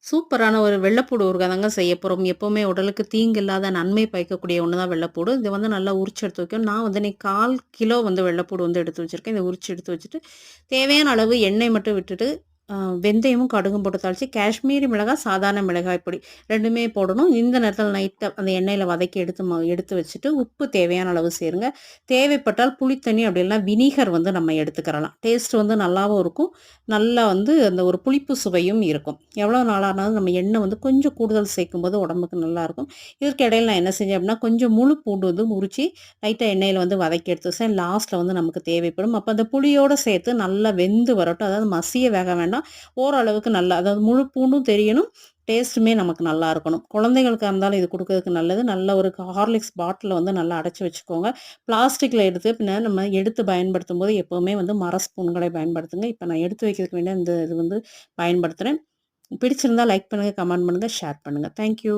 சூப்பரான ஒரு வெள்ளைப்பூடு ஊறுகாய் தாங்க செய்ய போறோம். எப்பவுமே உடலுக்கு தீங்கு இல்லாத நன்மை பயக்கக்கூடிய ஒண்ணு தான் வெள்ளைப்பூடு. இத வந்து நல்லா உரிச்சு எடுத்து வைக்கணும். நான் வந்து இன்னைக்கு 1/4 கிலோ வந்து வெள்ளைப்பூடு வந்து எடுத்து வச்சிருக்கேன். இத உரிச்சு எடுத்து வச்சுட்டு, தேவையான அளவு எண்ணெய் மட்டும் விட்டுட்டு, அ வெந்தயமும், கடுகும் போட்டு தாளிச்சு, காஷ்மீரி மிளகாய், சாதாரண மிளகாய் பொடி 2மே போடணும். இந்த நேரத்தில லைட்டா அந்த எண்ணெயில வதக்கி எடுத்து வச்சுட்டு, உப்பு தேவையான அளவு சேருங்க. தேவைப்பட்டால் புளித்தண்ணி அப்படி இல்லனா வினிகர் வந்து நம்ம எடுத்துக்கிறலாம். டேஸ்ட் வந்து நல்லாவும் இருக்கும். நல்லா வந்து அந்த ஒரு புளிப்பு சுவையும் இருக்கும். எவ்வளோ நாளானாலும் நம்ம எண்ணெய் வந்து கொஞ்சம் கூடுதல் சேர்க்கும்போது உடம்புக்கு நல்லாயிருக்கும். இதற்கு இடையில நான் என்ன செஞ்சேன் அப்படின்னா, கொஞ்சம் முழு பூண்டு வந்து உரிச்சு லைட்டா எண்ணெயில வந்து வதக்கி எடுத்து வச்சேன். லாஸ்ட்ல வந்து நமக்கு தேவைப்படும். அப்ப அந்த புளியோட சேர்த்து நல்லா வெந்து வரட்டும். அதாவது மசிய வேக வேண்டாம். ஓரளவுக்கு நல்லா அதாவது முழு பூண்டும் தெரியணும். டேஸ்ட்டுமே நமக்கு நல்லா இருக்கணும். குழந்தைகளுக்கா இருந்தாலும் இது குடுக்கறதுக்கு நல்லது. நல்ல ஒரு ஹார்லிக்ஸ் பாட்டில்ல வந்து நல்லா அடைச்சு வச்சுக்கோங்க. பிளாஸ்டிக்ல எடுத்து பின்ன நம்ம எடுத்து பயன்படுத்தும்போது எப்பவுமே வந்து மர ஸ்பூன்களை பயன்படுத்துங்க. இப்ப நான் எடுத்து வைக்கிறதுக்கு வேண்டிய இந்த இது வந்து பயன்படுத்துறேன். பிடிச்சிருந்தா லைக் பண்ணுங்க, கமெண்ட் பண்ணுங்க, ஷேர் பண்ணுங்க. Thank you.